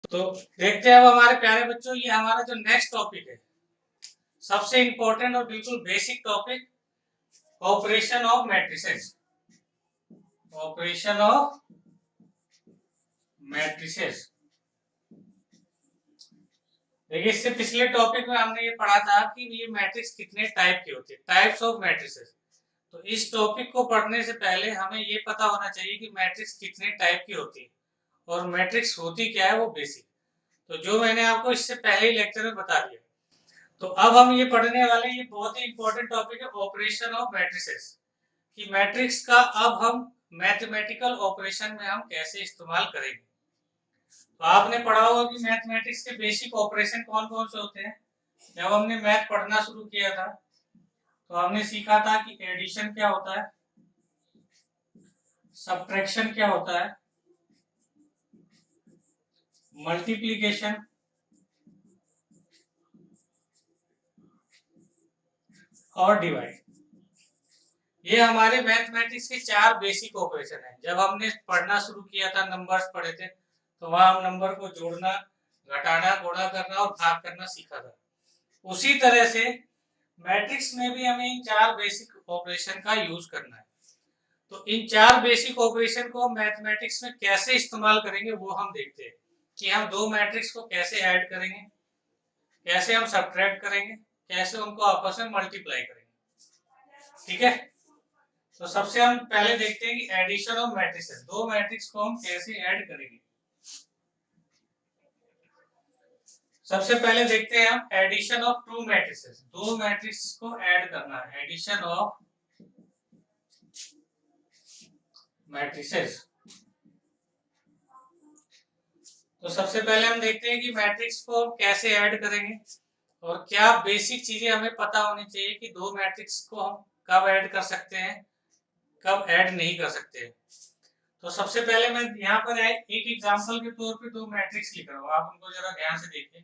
तो देखते हैं अब हमारे प्यारे बच्चों, ये हमारा जो नेक्स्ट टॉपिक है सबसे इंपॉर्टेंट और बिल्कुल basic topic, operation of matrices. Operation of matrices. देखिए, इससे पिछले टॉपिक में हमने ये पढ़ा था कि ये मैट्रिक्स कितने टाइप की होती है, टाइप्स ऑफ मैट्रिसेस। तो इस टॉपिक को पढ़ने से पहले हमें ये पता होना चाहिए कि मैट्रिक्स कितने टाइप की होती है और मैट्रिक्स होती क्या है, वो बेसिक। तो जो मैंने आपको इससे पहले ही लेक्चर में बता दिया। तो अब हम ये पढ़ने वाले, ये बहुत ही इंपॉर्टेंट टॉपिक है, ऑपरेशन ऑफ मैट्रिसेस। कि मैट्रिक्स का अब हम मैथमेटिकल ऑपरेशन में हम कैसे इस्तेमाल करेंगे। तो आपने पढ़ा होगा कि मैथमेटिक्स के बेसिक ऑपरेशन कौन कौन से होते हैं। जब हमने मैथ पढ़ना शुरू किया था तो हमने सीखा था कि एडिशन क्या होता है, सब्ट्रैक्शन क्या होता है, मल्टीप्लिकेशन और डिवाइड। ये हमारे मैथमेटिक्स के चार बेसिक ऑपरेशन हैं। जब हमने पढ़ना शुरू किया था, नंबर्स पढ़े थे, तो वहां हम नंबर को जोड़ना, घटाना, गुणा करना और भाग करना सीखा था। उसी तरह से मैट्रिक्स में भी हमें इन चार बेसिक ऑपरेशन का यूज करना है। तो इन चार बेसिक ऑपरेशन को मैथमेटिक्स में कैसे इस्तेमाल करेंगे वो हम देखते हैं। कि हम दो मैट्रिक्स को कैसे ऐड करेंगे, कैसे हम सब्ट्रैक्ट करेंगे, कैसे उनको आपस में मल्टीप्लाई करेंगे। ठीक है, तो सबसे हम पहले देखते हैं कि एडिशन ऑफ मैट्रिसेस, दो मैट्रिक्स को हम कैसे ऐड करेंगे। सबसे पहले देखते हैं हम एडिशन ऑफ टू मैट्रिसेस, दो मैट्रिक्स को ऐड करना है, एडिशन ऑफ मैट्रिसेस। तो सबसे पहले हम देखते हैं कि मैट्रिक्स को कैसे ऐड करेंगे और क्या बेसिक चीजें हमें पता होनी चाहिए कि दो मैट्रिक्स को हम कब ऐड कर सकते हैं, कब ऐड नहीं कर सकते हैं। तो सबसे पहले मैं यहाँ पर एक एग्जांपल के तौर पे दो मैट्रिक्स लिख रहा हूँ, आप उनको जरा ध्यान से देखिए।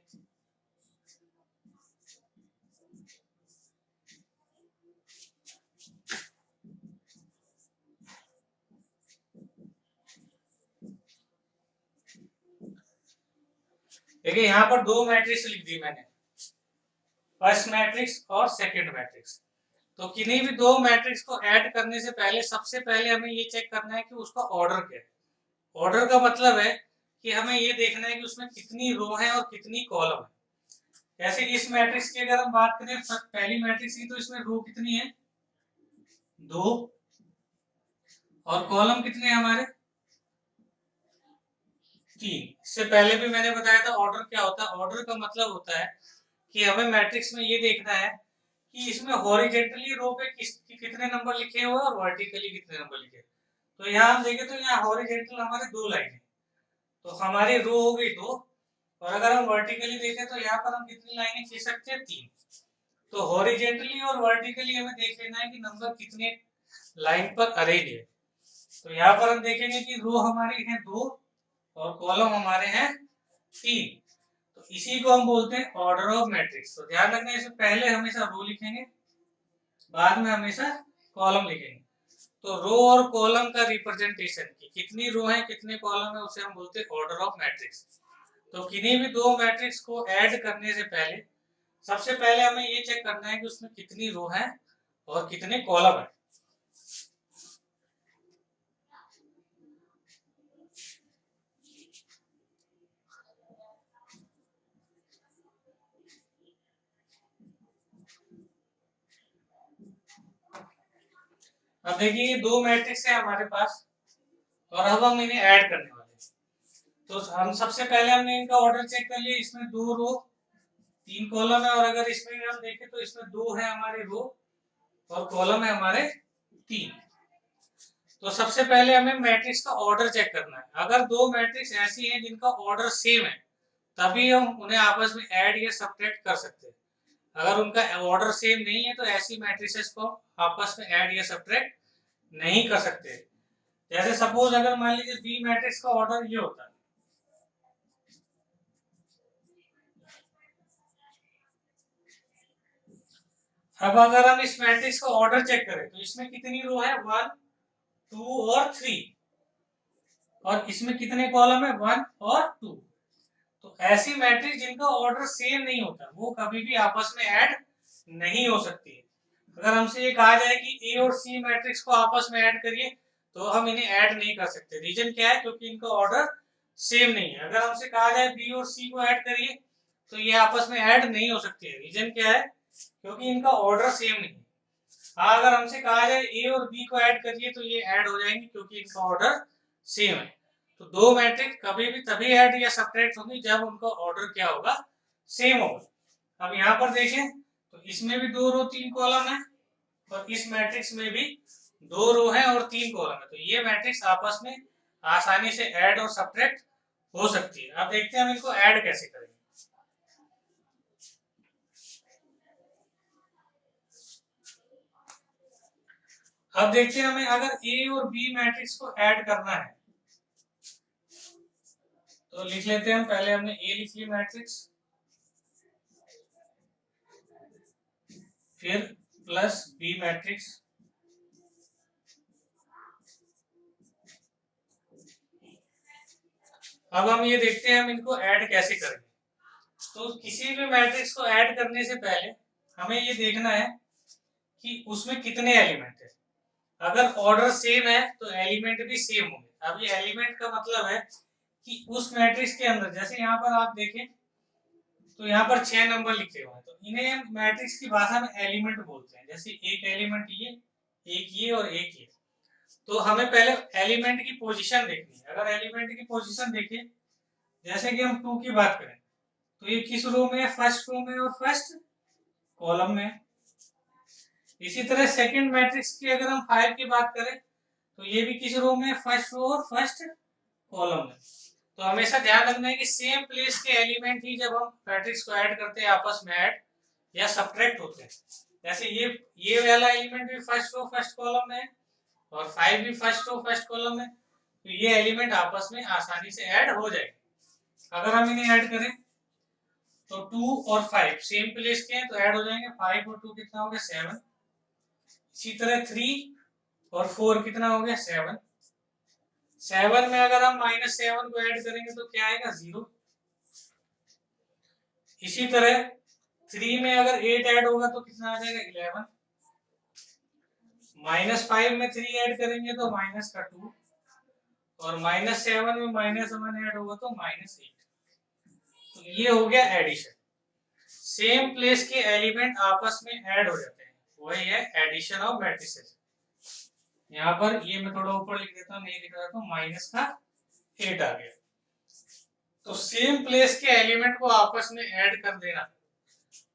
देखिए, यहाँ पर दो मैट्रिक्स लिख दी मैंने, फर्स्ट मैट्रिक्स और सेकंड मैट्रिक्स। तो किन्हीं भी दो मैट्रिक्स को ऐड करने से पहले सबसे पहले हमें ये चेक करना है कि उसका ऑर्डर क्या है। ऑर्डर का मतलब है कि हमें ये देखना है कि उसमें कितनी रो है और कितनी कॉलम है। जैसे इस मैट्रिक्स की अगर हम बात करें, पहली मैट्रिक्स की, तो इसमें रो कितनी है, दो, और कॉलम कितने हैं हमारे, तीन। इससे पहले भी मैंने बताया था ऑर्डर क्या होता है। ऑर्डर का मतलब होता है कि हमें मैट्रिक्स में ये देखना है कि इसमें हॉरिजेंटली रो पे कितने नंबर लिखे हुए और वर्टिकली कितने नंबर लिखे। तो यहाँ हम देखें तो यहाँ हॉरिजेंटल हमारे दो लाइन है, तो हमारी रो हो गई दो। और अगर हम वर्टिकली देखें तो यहाँ पर हम कितनी लाइनें खींच सकते हैं, तीन। तो हॉरिजेंटली और वर्टिकली हमें देख लेना है कि नंबर कितने लाइन पर अरेंज है। तो यहाँ पर हम देखेंगे कि रो हमारी है दो और कॉलम हमारे हैं तीन। तो इसी को हम बोलते हैं ऑर्डर ऑफ मैट्रिक्स। तो ध्यान रखना, इससे पहले हमेशा रो लिखेंगे, बाद में हमेशा कॉलम लिखेंगे। तो रो और कॉलम का रिप्रेजेंटेशन, की कितनी रो है कितने कॉलम है, उसे हम बोलते हैं ऑर्डर ऑफ मैट्रिक्स। तो किन्हीं भी दो मैट्रिक्स को ऐड करने से पहले सबसे पहले हमें ये चेक करना है कि उसमें कितनी रो है और कितने कॉलम है। अब देखिए, ये दो मैट्रिक्स है हमारे पास और अब हम इन्हें ऐड करने वाले हैं। तो हम सबसे पहले हमने इनका ऑर्डर चेक कर लिया, इसमें दो रो तीन कॉलम है, और अगर इसमें हम देखें तो इसमें दो है हमारे रो और कॉलम है हमारे तीन। तो सबसे पहले हमें मैट्रिक्स का ऑर्डर चेक करना है। अगर दो मैट्रिक्स ऐसी हैं जिनका ऑर्डर सेम है, तभी हम उन्हें आपस में ऐड या सब्ट्रैक्ट कर सकते हैं। अगर उनका ऑर्डर सेम नहीं है तो ऐसी मैट्रिसेस को आपस में ऐड या सब्ट्रैक्ट नहीं कर सकते। जैसे सपोज अगर मान लीजिए बी मैट्रिक्स का ऑर्डर ये होता है, अब अगर हम इस मैट्रिक्स का ऑर्डर चेक करें तो इसमें कितनी रो है, वन, टू और थ्री, और इसमें कितने कॉलम है, वन और टू। ऐसी मैट्रिक्स जिनका ऑर्डर सेम नहीं होता वो कभी भी आपस में ऐड नहीं हो सकती है। अगर हमसे ये कहा जाए कि ए और सी मैट्रिक्स को आपस में ऐड करिए तो हम इन्हें ऐड नहीं कर सकते। रीजन क्या है? क्योंकि इनका ऑर्डर सेम नहीं है। अगर हमसे कहा जाए बी और सी को ऐड करिए तो ये आपस में ऐड नहीं हो सकती है। रीजन क्या है? क्योंकि इनका ऑर्डर सेम नहीं है। हाँ, अगर हमसे कहा जाए ए और बी को ऐड करिए तो ये ऐड हो जाएंगे क्योंकि इनका ऑर्डर सेम है। तो दो मैट्रिक्स कभी भी तभी ऐड या सब्ट्रैक्ट होंगी जब उनका ऑर्डर क्या होगा? सेम होगा। अब यहाँ पर देखें तो इसमें भी 2 रो 3 कॉलम है और इस मैट्रिक्स में भी 2 रो है और 3 कॉलम है। तो ये मैट्रिक्स आपस में आसानी से ऐड और सब्ट्रैक्ट हो सकती है। अब देखते हैं हम इनको ऐड कैसे करेंगे। अब देखते हैं हमें अगर ए और बी मैट्रिक्स को ऐड करना है तो लिख लेते हैं हम। पहले हमने ए लिख ली मैट्रिक्स, फिर प्लस बी मैट्रिक्स, अब हम ये देखते हैं हम इनको ऐड कैसे करेंगे। तो किसी भी मैट्रिक्स को ऐड करने से पहले हमें ये देखना है कि उसमें कितने एलिमेंट है। अगर ऑर्डर सेम है तो एलिमेंट भी सेम होंगे। अब ये एलिमेंट का मतलब है कि उस मैट्रिक्स के अंदर, जैसे यहाँ पर आप देखें तो यहाँ पर 6 नंबर लिखे हुए हैं, तो इन्हें मैट्रिक्स की भाषा में एलिमेंट बोलते हैं। जैसे एक एलिमेंट ये, एक ये और एक ये। तो हमें पहले एलिमेंट की पोजीशन देखनी है। अगर एलिमेंट की पोजीशन देखें, जैसे कि हम 2 की बात करें तो ये किस रो में है? फर्स्ट रो में और फर्स्ट कॉलम में। इसी तरह सेकंड मैट्रिक्स की अगर हम 5 की बात करें तो ये भी किस रो में? फर्स्ट रो और फर्स्ट कॉलम में। तो हमेशा ध्यान रखना है कि सेम प्लेस के एलिमेंट ही जब हम मैट्रिक्स को ऐड करते हैं आपस में ऐड या सब्ट्रैक्ट होते हैं। जैसे ये वाला एलिमेंट भी फर्स्ट रो फर्स्ट कॉलम में है और 5 भी फर्स्ट रो फर्स्ट कॉलम में, तो ये एलिमेंट आपस में आसानी से ऐड हो जाएंगे। अगर हम इन्हें ऐड करें तो 2 और 5 सेम प्लेस के हैं तो ऐड हो जाएंगे। 5 और 2 कितना हो गया? 7। इसी तरह 3 और 4 कितना हो गया? 7। 7 में अगर हम -7 को ऐड करेंगे तो क्या आएगा? 0। इसी तरह 3 में अगर 8 ऐड होगा तो कितना आ जाएगा? 11। -5 में 3 ऐड करेंगे तो माइनस का 2 और -7 में -1 ऐड होगा तो -8। तो ये हो गया एडिशन। सेम प्लेस के एलिमेंट आपस में ऐड हो जाते हैं, वही है एडिशन ऑफ मैट्रिसेस। यहाँ पर ये मैं थोड़ा ऊपर लिख देता हूँ, नहीं लिख रहा तो माइनस का 8 आ गया। तो सेम प्लेस के एलिमेंट को आपस में ऐड कर देना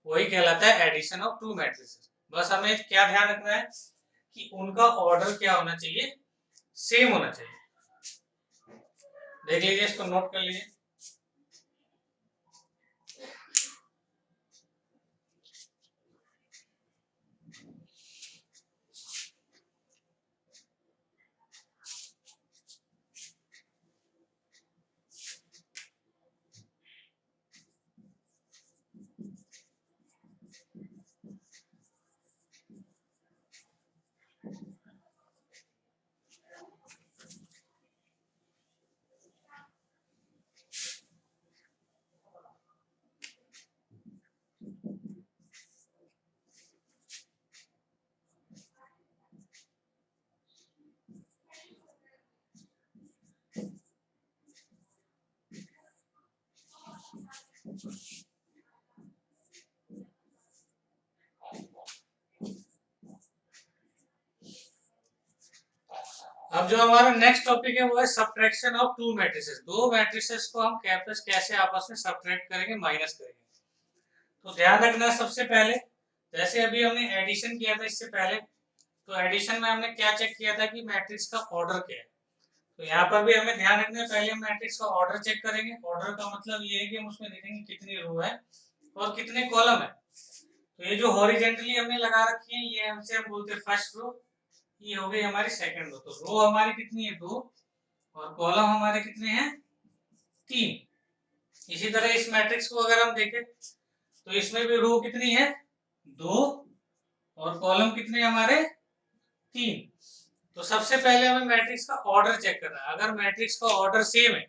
वही कहलाता है एडिशन ऑफ 2 मैट्रिसेस। बस हमें क्या ध्यान रखना है कि उनका ऑर्डर क्या होना चाहिए? सेम होना चाहिए। देख लीजिए, इसको नोट कर लीजिए। अब जो हमारा नेक्स्ट टॉपिक है वो है सब्ट्रैक्शन ऑफ 2 मैट्रिसेस। दो मैट्रिसेस को हम कैसे आपस में सब्ट्रैक्ट करेंगे, माइनस करेंगे। तो ध्यान रखना सबसे पहले, जैसे अभी हमने एडिशन किया था इससे पहले, तो एडिशन में हमने क्या चेक किया था कि मैट्रिक्स का ऑर्डर क्या है। तो यहाँ पर भी हमें ध्यान रखना है, पहले हम मैट्रिक्स का ऑर्डर चेक करेंगे। ऑर्डर का मतलब ये है कि हम उसमें देखेंगे कितनी रो है और कितने कॉलम है। तो ये जो हॉरिजेंटली हमने लगा रखी है ये हमसे हम बोलते हैं फर्स्ट रो, ये हो गई हमारी सेकंड रो। तो रो हमारी कितनी है? 2 और कॉलम हमारे कितने हैं? 3। इसी तरह इस मैट्रिक्स को अगर हम देखें तो इसमें भी रो कितनी है? 2 और कॉलम कितने हमारे? 3। तो सबसे पहले हमें मैट्रिक्स का ऑर्डर चेक करना है। अगर मैट्रिक्स का ऑर्डर सेम है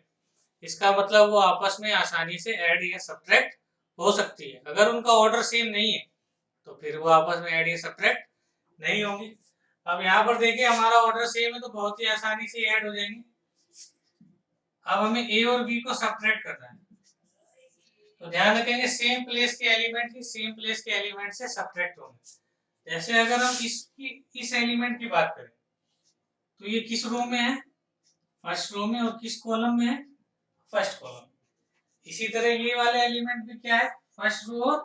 इसका मतलब वो आपस में आसानी से ऐड या सब्ट्रैक्ट हो सकती है। अगर उनका ऑर्डर सेम नहीं है तो फिर वो आपस में ऐड या सब्ट्रैक्ट नहीं होंगी। अब यहाँ पर देखिए हमारा ऑर्डर सेम है तो बहुत ही आसानी से ऐड हो जाएंगे। अब हमें ए और बी को सब्ट्रैक्ट करना है, तो ध्यान रखेंगे सेम प्लेस के एलिमेंट ही सेम प्लेस के एलिमेंट से सब्ट्रैक्ट होंगे। जैसे अगर हम इस एलिमेंट की बात करें तो ये किस रो में है, फर्स्ट रो में, और किस कॉलम में है, फर्स्ट कॉलम। इसी तरह ये वाले एलिमेंट भी क्या है, फर्स्ट रो और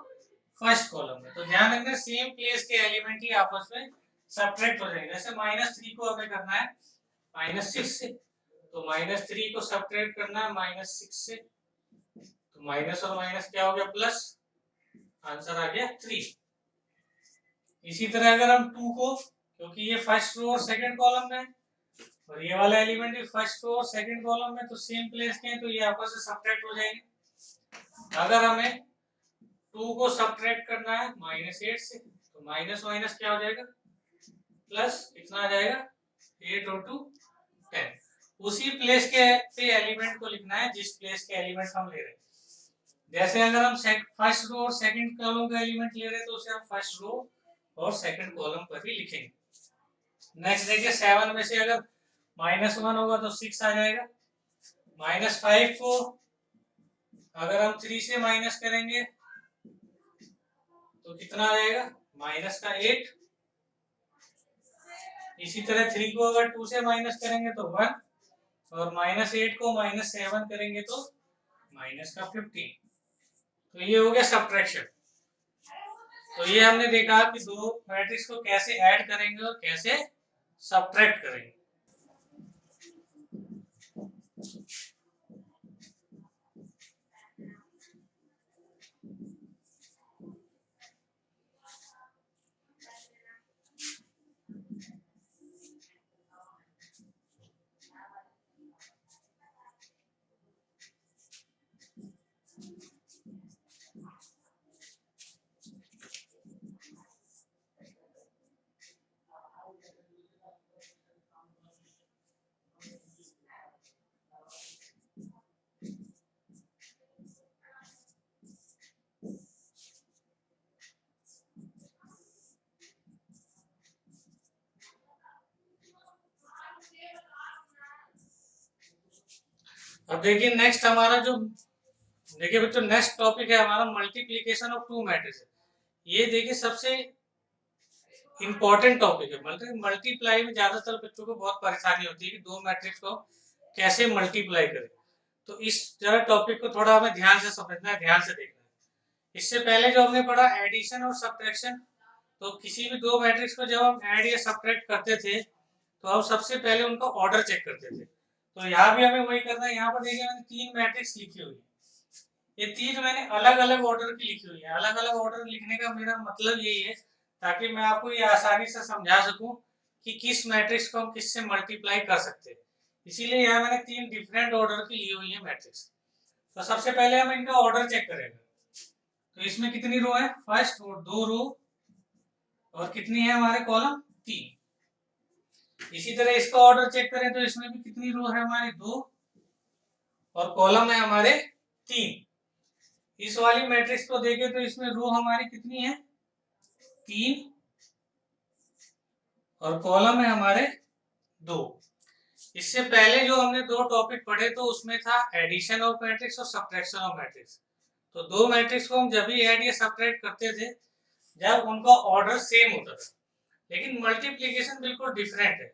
फर्स्ट कॉलम में। तो ध्यान रखना सेम प्लेस के एलिमेंट ही आपस में सब्ट्रैक्ट हो जाएंगे। जैसे -3 को हमें करना है -6 से, तो -3 को सब्ट्रैक्ट करना है -6 से, तो माइनस और माइनस क्या हो गया प्लस, आंसर आ गया 3। इसी तरह अगर हम 2 को, क्योंकि ये फर्स्ट रो और सेकंड कॉलम में और ये वाला एलिमेंट भी फर्स्ट रो और सेकंड कॉलम में, तो सेम प्लेस के हैं तो ये आपस में सब्ट्रैक्ट हो जाएंगे। अगर हमें 2 को सब्ट्रैक्ट करना है -8 से, तो माइनस माइनस क्या हो जाएगा प्लस, कितना आ जाएगा 8 और 2 10। उसी प्लेस के पे एलिमेंट को लिखना है जिस प्लेस के एलिमेंट हम ले रहे हैं। जैसे अगर हम फर्स्ट रो और सेकंड कॉलम का एलिमेंट ले रहे हैं तो उसे हम फर्स्ट रो और सेकंड कॉलम पर ही लिखेंगे। नेक्स्ट देखिए 7 में से अगर -1 होगा तो 6 आ जाएगा। -5 को अगर हम 3 से माइनस करेंगे तो कितना आ जाएगा -8। इसी तरह 3 को अगर 2 से माइनस करेंगे तो 1, और -8 को -7 करेंगे तो -15। तो ये हो गया सब्ट्रैक्शन। तो ये हमने देखा कि दो मैट्रिक्स को कैसे ऐड करेंगे और कैसे सब्ट्रैक्ट करेंगे। अब देखिए नेक्स्ट हमारा जो, देखिए बच्चों नेक्स्ट टॉपिक है हमारा मल्टीप्लीकेशन ऑफ टू मैट्रिक्स। ये देखिए सबसे इंपॉर्टेंट टॉपिक है। मल्टीप्लाई में ज्यादातर बच्चों को बहुत परेशानी होती है कि दो मैट्रिक्स को कैसे मल्टीप्लाई करें। तो इस जरा टॉपिक को थोड़ा हमें ध्यान से समझना है, ध्यान से देखना है। इससे पहले जो हमने पढ़ा एडिशन और सब्ट्रैक्शन, तो किसी भी दो मैट्रिक्स को जब हम ऐड या सब्ट्रैक्ट करते थे तो हम सबसे पहले उनका ऑर्डर चेक करते थे। तो यहाँ भी हमें वही करना है। यहाँ पर देखिए मैंने 3 मैट्रिक्स लिखी हुई है, ये 3 मैंने अलग अलग ऑर्डर की लिखी हुई है। अलग अलग ऑर्डर लिखने का मेरा मतलब यही है ताकि मैं आपको ये आसानी से समझा सकूं कि किस मैट्रिक्स को हम किससे मल्टीप्लाई कर सकते हैं। इसीलिए यहाँ मैंने 3 डिफरेंट ऑर्डर की ली हुई है मैट्रिक्स। तो सबसे पहले हम इनका ऑर्डर चेक करेंगे। तो इसमें कितनी रो है, फर्स्ट और 2 रो, और कितनी है हमारे कॉलम 3। इसी तरह इसका ऑर्डर चेक करें तो इसमें भी कितनी रो है हमारी 2, और कॉलम है हमारे 3। इस वाली मैट्रिक्स को देखें तो इसमें रो हमारी कितनी है 3, और कॉलम है हमारे 2। इससे पहले जो हमने दो टॉपिक पढ़े तो उसमें था एडिशन ऑफ मैट्रिक्स और सब्ट्रैक्शन ऑफ मैट्रिक्स। तो दो मैट्रिक्स को हम जब भी ऐड या सब्ट्रैक्ट करते थे जब उनका ऑर्डर सेम होता था, लेकिन मल्टीप्लीकेशन बिल्कुल डिफरेंट है।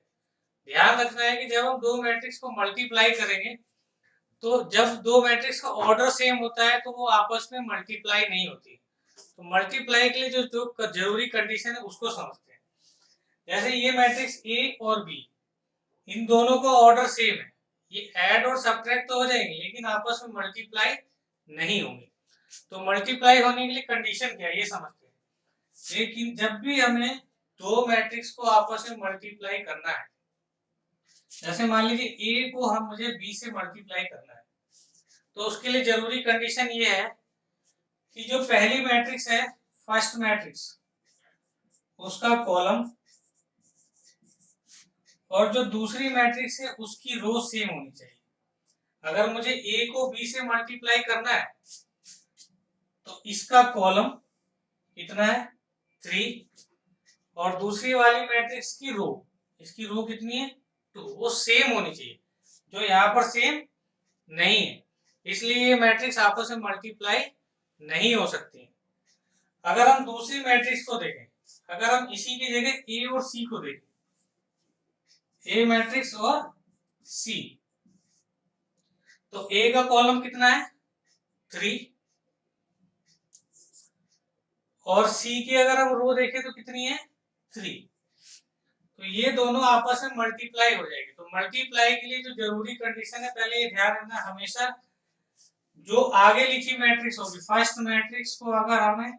ध्यान रखना है कि जब हम दो मैट्रिक्स को मल्टीप्लाई करेंगे तो जब दो मैट्रिक्स का ऑर्डर सेम होता है तो वो आपस में मल्टीप्लाई नहीं होती। तो मल्टीप्लाई के लिए जो जो जरूरी कंडीशन है उसको समझते हैं। जैसे ये मैट्रिक्स ए और बी, इन दोनों का ऑर्डर सेम है, ये ऐड और सब्ट्रैक्ट तो हो जाएंगे लेकिन आपस में मल्टीप्लाई नहीं होंगे। तो मल्टीप्लाई होने के लिए कंडीशन क्या है ये समझते हैं। लेकिन जब भी हमें दो मैट्रिक्स को आपस में मल्टीप्लाई करना है, जैसे मान लीजिए ए को हम मुझे बी से मल्टीप्लाई करना है, तो उसके लिए जरूरी कंडीशन ये है कि जो पहली मैट्रिक्स है फर्स्ट मैट्रिक्स उसका कॉलम और जो दूसरी मैट्रिक्स है उसकी रो सेम होनी चाहिए। अगर मुझे ए को बी से मल्टीप्लाई करना है तो इसका कॉलम कितना है 3, और दूसरी वाली मैट्रिक्स की रो, इसकी रो कितनी है 2, वो सेम होनी चाहिए, जो यहाँ पर सेम नहीं है, इसलिए ये मैट्रिक्स आपस में मल्टीप्लाई नहीं हो सकती। अगर हम दूसरी मैट्रिक्स को देखें, अगर हम इसी की जगह ए और सी को देखें, ए मैट्रिक्स और सी, तो ए का कॉलम कितना है 3, और सी की अगर हम रो देखें तो कितनी है 3, तो ये दोनों आपस में मल्टीप्लाई हो जाएगी। तो मल्टीप्लाई के लिए जो जरूरी कंडीशन है, पहले ये ध्यान रखना, हमेशा जो आगे लिखी मैट्रिक्स होगी, फर्स्ट मैट्रिक्स को अगर हमें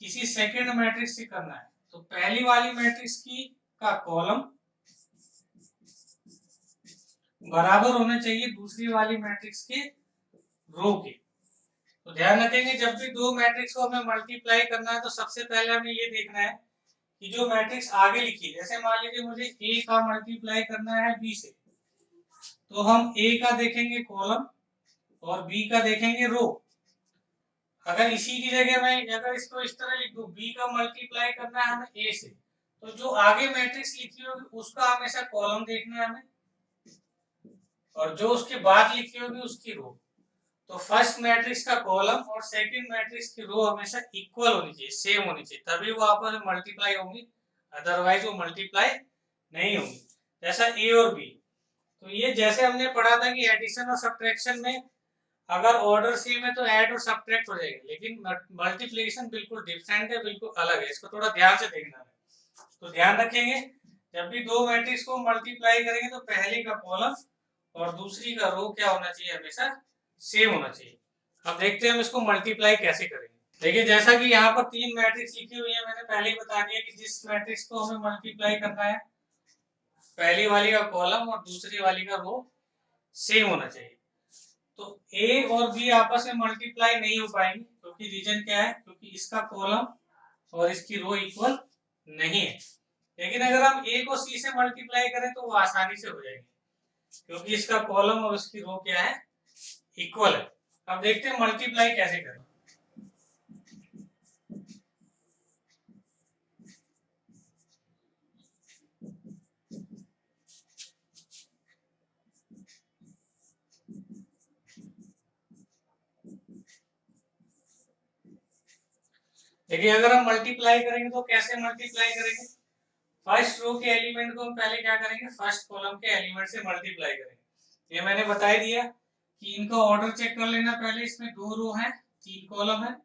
किसी सेकंड मैट्रिक्स से करना है तो पहली वाली मैट्रिक्स की का कॉलम बराबर होना चाहिए दूसरी वाली मैट्रिक्स के रो के। तो ध्यान रखेंगे, जब भी दो मैट्रिक्स को हमें मल्टीप्लाई करना है तो सबसे पहले हमें ये देखना है कि जो मैट्रिक्स आगे लिखी है, जैसे मान लीजिए मुझे ए का मल्टीप्लाई करना है बी से, तो हम ए का देखेंगे कॉलम और बी का देखेंगे रो। अगर इसी की जगह मैं अगर इसको इस तरह लिख दूं, बी का मल्टीप्लाई करना है हमें ए से, तो जो आगे मैट्रिक्स लिखी होगी उसका हमेशा कॉलम देखना है हमें, और जो उसके बाद लिखी होगी उसकी रो। तो फर्स्ट मैट्रिक्स का कॉलम और सेकंड मैट्रिक्स की रो हमेशा इक्वल होनी चाहिए, सेम होनी चाहिए, तभी वो आपस में मल्टीप्लाई होंगी, अदरवाइज वो मल्टीप्लाई नहीं होंगी। जैसा ए और बी, तो ये जैसे हमने पढ़ा था कि एडिशन और सब्ट्रैक्शन में अगर ऑर्डर सेम है तो ऐड और सब्ट्रैक्ट हो जाएगा, लेकिन मल्टीप्लिकेशन बिल्कुल डिफरेंट है, बिल्कुल अलग है, इसको थोड़ा ध्यान से देखना है। तो ध्यान रखेंगे, जब भी दो मैट्रिक्स को मल्टीप्लाई करेंगे तो पहले का कॉलम और दूसरी का रो क्या होना चाहिए, हमेशा सेम होना चाहिए। अब देखते हैं हम इसको मल्टीप्लाई कैसे करेंगे। देखिए, जैसा कि यहाँ पर तीन मैट्रिक्स लिखी हुई है, मैंने पहले ही बता दिया कि जिस मैट्रिक्स को हमें मल्टीप्लाई करना है पहली वाली का कॉलम और दूसरी वाली का रो सेम होना चाहिए। तो ए और बी आपस में मल्टीप्लाई नहीं हो पाएंगे, क्योंकि रीजन क्या है, क्योंकि इसका कॉलम और इसकी रो इक्वल नहीं है। लेकिन अगर हम ए को सी से मल्टीप्लाई करें तो वो आसानी से हो जाएगी, क्योंकि इसका कॉलम और इसकी रो क्या है, इक्वल है। अब देखते हैं मल्टीप्लाई कैसे करें। देखिए, अगर हम मल्टीप्लाई करेंगे तो कैसे मल्टीप्लाई करेंगे, फर्स्ट रो के एलिमेंट को हम पहले क्या करेंगे, फर्स्ट कॉलम के एलिमेंट से मल्टीप्लाई करेंगे। ये मैंने बता ही दिया कि इनका ऑर्डर चेक कर लेना पहले, इसमें दो रो है, तीन कॉलम है,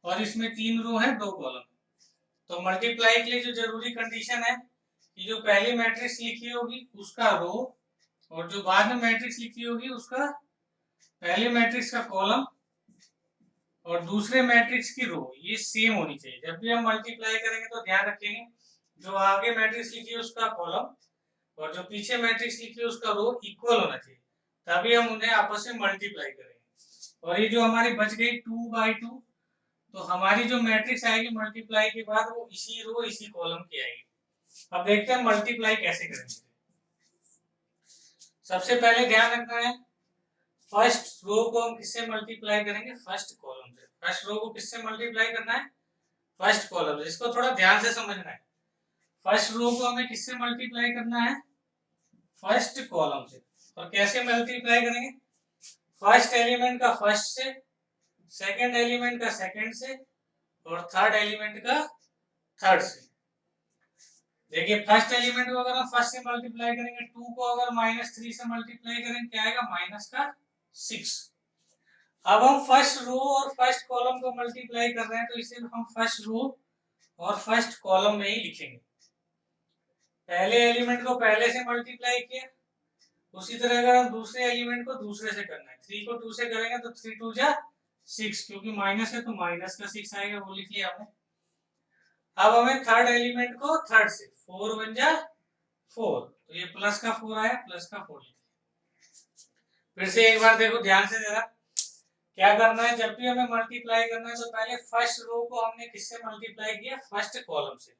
और इसमें तीन रो है, दो कॉलम। तो मल्टीप्लाई के लिए जो जरूरी कंडीशन है कि जो पहली मैट्रिक्स लिखी होगी उसका रो, और जो बाद में मैट्रिक्स लिखी होगी उसका पहले मैट्रिक्स का कॉलम और दूसरे मैट्रिक्स की रो, ये सेम होनी चाहिए। जब भी हम मल्टीप्लाई करेंगे तो ध्यान रखेंगे, जो आगे मैट्रिक्स लिखी है उसका कॉलम और जो पीछे मैट्रिक्स लिखी है उसका रो इक्वल होना चाहिए, तभी हम उन्हें आपस में मल्टीप्लाई करेंगे। और ये जो हमारी बच गई 2/2, तो हमारी जो मैट्रिक्स आएगी मल्टीप्लाई के बाद वो इसी रो इसी कॉलम की आएगी। अब देखते हैं मल्टीप्लाई कैसे करेंगे। सबसे पहले ध्यान रखना है, फर्स्ट रो को हम किससे मल्टीप्लाई करेंगे, फर्स्ट कॉलम से। फर्स्ट रो को किससे मल्टीप्लाई करना है, फर्स्ट कॉलम से। इसको थोड़ा ध्यान से समझना है, फर्स्ट रो को हमें किससे मल्टीप्लाई करना है, फर्स्ट कॉलम से। और कैसे मल्टीप्लाई करेंगे, फर्स्ट एलिमेंट का फर्स्ट से, सेकंड एलिमेंट का सेकंड से, और थर्ड एलिमेंट का थर्ड से। देखिए, फर्स्ट एलिमेंट को अगर हम फर्स्ट से मल्टीप्लाई करेंगे, 2 को अगर -3 से मल्टीप्लाई करेंगे क्या आएगा, -6। अब हम फर्स्ट रो और फर्स्ट कॉलम को मल्टीप्लाई कर रहे हैं, तो इसे हम फर्स्ट रो और फर्स्ट कॉलम में ही लिखेंगे। पहले एलिमेंट को पहले से मल्टीप्लाई किया, उसी तरह अगर हम दूसरे एलिमेंट को दूसरे से करना है, 3 को 2 से करेंगे तो 3 2 जा 6, क्योंकि माइनस है तो माइनस का 6 आएगा, वो लिख लिया हमने। अब हमें थर्ड एलिमेंट को थर्ड से, 4 1 जा 4, तो ये प्लस का 4 आया, प्लस का 4 लिख लिया। फिर से एक बार देखो ध्यान से जरा, क्या करना है, जब भी हमें मल्टीप्लाई करना है तो पहले फर्स्ट रो को हमने किससे मल्टीप्लाई किया, फर्स्ट कॉलम से।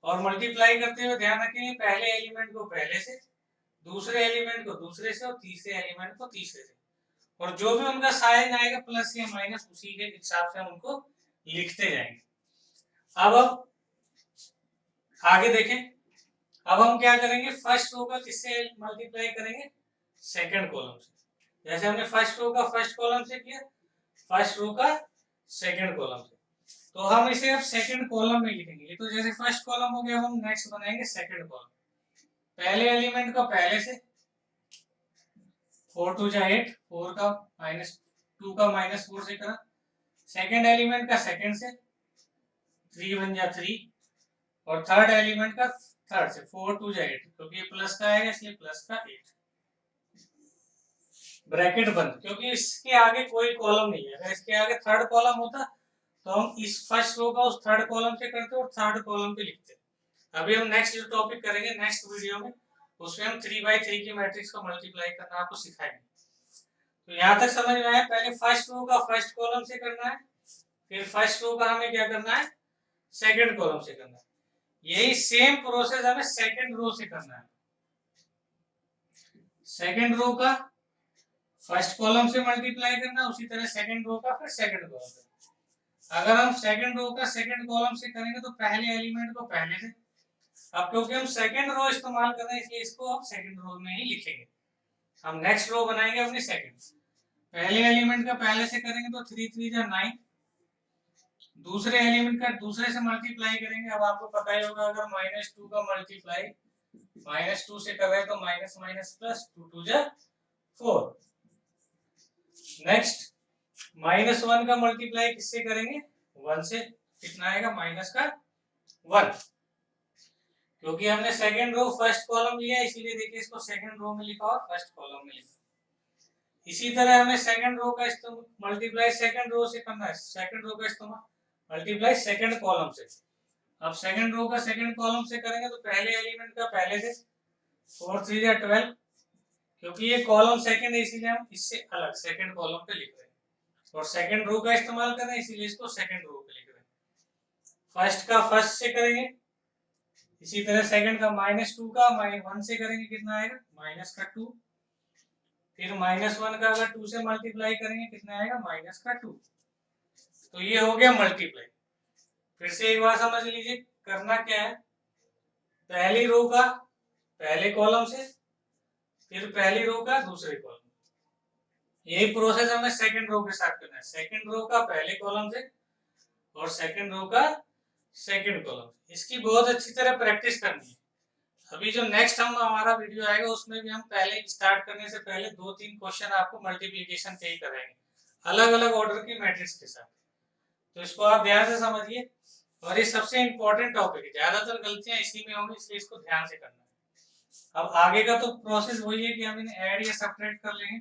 और मल्टीप्लाई करते हुए ध्यान रखेंगे, पहले एलिमेंट को पहले से, दूसरे एलिमेंट को दूसरे से और तीसरे एलिमेंट को तीसरे से, और जो भी उनका साइन आएगा प्लस या माइनस उसी के हिसाब से हम उनको लिखते जाएंगे। अब आगे देखें, अब हम क्या करेंगे, फर्स्ट रो का किससे मल्टीप्लाई करेंगे, सेकंड कॉलम से। जैसे हमने फर्स्ट रो का फर्स्ट कॉलम से किया, फर्स्ट रो का सेकंड कॉलम से, तो हम इसे अब सेकंड कॉलम में लिखेंगे। ये तो जैसे फर्स्ट कॉलम हो गया, हम नेक्स्ट बनाएंगे सेकंड कॉलम। पहले एलिमेंट का पहले से, 4 2 जा 8, 4 का -2 का -4 से करा। सेकंड एलिमेंट का सेकंड से, 3 1 जा 3, और थर्ड एलिमेंट का थर्ड से, 4 2 जा 8, क्योंकि ये प्लस का आएगा इसलिए प्लस का 8, ब्रैकेट बंद, क्योंकि इसके आगे कोई कॉलम नहीं है। अगर इसके आगे थर्ड कॉलम होता तो हम इस फर्स्ट रो का उस थर्ड कॉलम से करते और थर्ड कॉलम पे लिखते। अभी हम नेक्स्ट जो टॉपिक करेंगे नेक्स्ट वीडियो में, उसमें हम 3x3 की मैट्रिक्स को मल्टीप्लाई करना आपको सिखाएंगे। तो यहाँ तक समझ में आया, पहले फर्स्ट रो का फर्स्ट कॉलम से करना है, फिर फर्स्ट रो का हमें क्या करना है, सेकंड कॉलम से करना है। यही सेम प्रोसेस हमें सेकंड रो से करना है। सेकंड रो का फर्स्ट कॉलम से मल्टीप्लाई करना, उसी तरह सेकंड रो का फिर सेकंड कॉलम से। अगर हम सेकंड रो का सेकंड कॉलम से करेंगे तो पहले एलिमेंट को पहले से, अब क्योंकि हम सेकंड रो इस्तेमाल कर रहे हैं इसलिए इसको हम सेकंड रो में ही लिखेंगे। हम नेक्स्ट रो बनाएंगे अपनी सेकंड, पहले एलिमेंट का पहले से करेंगे तो 3 3 जा 9, दूसरे एलिमेंट का दूसरे से मल्टीप्लाई करेंगे। अब आपको पता ही होगा, अगर -2 का मल्टीप्लाई -2 से कर रहे हैं तो माइनस माइनस प्लस, 2 2 जा 4। नेक्स्ट -1 का मल्टीप्लाई किससे करेंगे, 1 से, कितना आएगा माइनस का 1, क्योंकि हमने सेकंड रो फर्स्ट कॉलम लिया इसीलिए देखिए इसको सेकंड रो में लिखा और फर्स्ट कॉलम में लिखा। इसी तरह हमें सेकंड रो का मल्टीप्लाई सेकंड रो से करना है, सेकंड रो का इस्तेमाल मल्टीप्लाई सेकंड कॉलम से। अब सेकंड रो का सेकंड कॉलम से करेंगे तो पहले एलिमेंट का पहले से, 4 3 जा 12, क्योंकि ये कॉलम सेकंड है इसीलिए हम इससे अलग सेकंड कॉलम पे लिख रहे हैं, और सेकंड रो का इस्तेमाल कर रहे हैं इसीलिए इसको सेकंड रो पे लिख रहे हैं। फर्स्ट का फर्स्ट से करेंगे, इसी तरह सेकंड का -2 का -1 से करेंगे, कितना आएगा माइनस का 2, फिर -1 का अगर 2 से मल्टीप्लाई करेंगे कितना आएगा माइनस का 2। तो ये हो गया मल्टीप्लाई। फिर से एक बार समझ लीजिए करना क्या है, पहली रो का पहले कॉलम से, फिर पहली रो का दूसरे कॉलम, यही प्रोसेस हमें सेकंड रो के साथ करना है। सेकंड रो का पहले कॉलम से और सेकंड रो का सेकंड कॉलम, इसकी बहुत अच्छी तरह प्रैक्टिस करनी है। अभी जो नेक्स्ट हमारा वीडियो आएगा उसमें भी हम पहले स्टार्ट करने से पहले 2-3 क्वेश्चन आपको मल्टीप्लिकेशन के ही कराएंगे, अलग अलग ऑर्डर की मैट्रिक्स के साथ। तो इसको आप ध्यान से समझिए, और ये सबसे इंपॉर्टेंट टॉपिक है, ज्यादातर गलतियां इसी में होंगी इसलिए इसको ध्यान से करना है। अब आगे का तो प्रोसेस वही है कि हम इन्हें ऐड या सब्ट्रैक्ट कर लेंगे।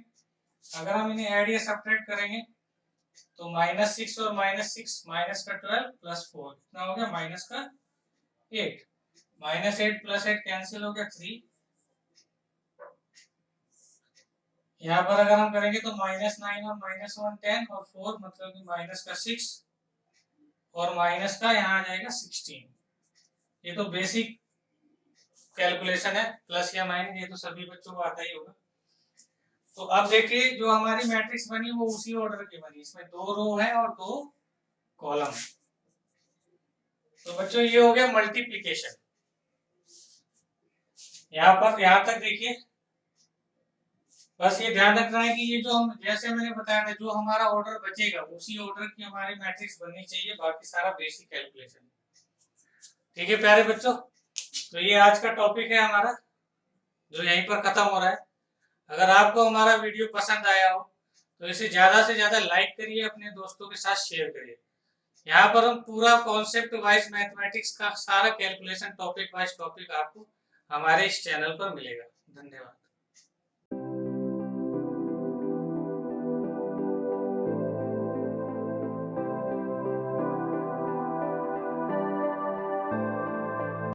अगर हम इन्हें ऐड या सब्ट्रैक्ट करेंगे तो -6 और -6 माइनस का 12 प्लस 4 कितना हो गया माइनस का 8, -8 प्लस 8 कैंसिल हो गया 3। यहाँ पर अगर हम करेंगे तो -9 और -1 10 और 4 मतलब कि माइनस का 6 और माइनस का यहाँ आ जाएगा 16। ये तो बेसिक कैलकुलेशन है, प्लस या माइनस ये तो सभी बच्चों को आता ही होगा। तो अब देखिए जो हमारी मैट्रिक्स बनी वो उसी ऑर्डर की बनी, इसमें 2 रो है और 2 कॉलम। तो बच्चों ये हो गया मल्टीप्लिकेशन। यहाँ तक देखिए, बस ये ध्यान रखना है कि ये जो हम जैसे मैंने बताया था जो हमारा ऑर्डर बचेगा उसी ऑर्डर की हमारी मैट्रिक्स बननी चाहिए, बाकी सारा बेसिक कैलकुलेशन। ठीक है प्यारे बच्चों, तो ये आज का टॉपिक है हमारा जो यहीं पर खत्म हो रहा है। अगर आपको हमारा वीडियो पसंद आया हो तो इसे ज्यादा से ज्यादा लाइक करिए, अपने दोस्तों के साथ शेयर करिए। यहाँ पर हम पूरा कॉन्सेप्ट वाइज मैथमेटिक्स का सारा कैलकुलेशन टॉपिक वाइज टॉपिक आपको हमारे इस चैनल पर मिलेगा। धन्यवाद।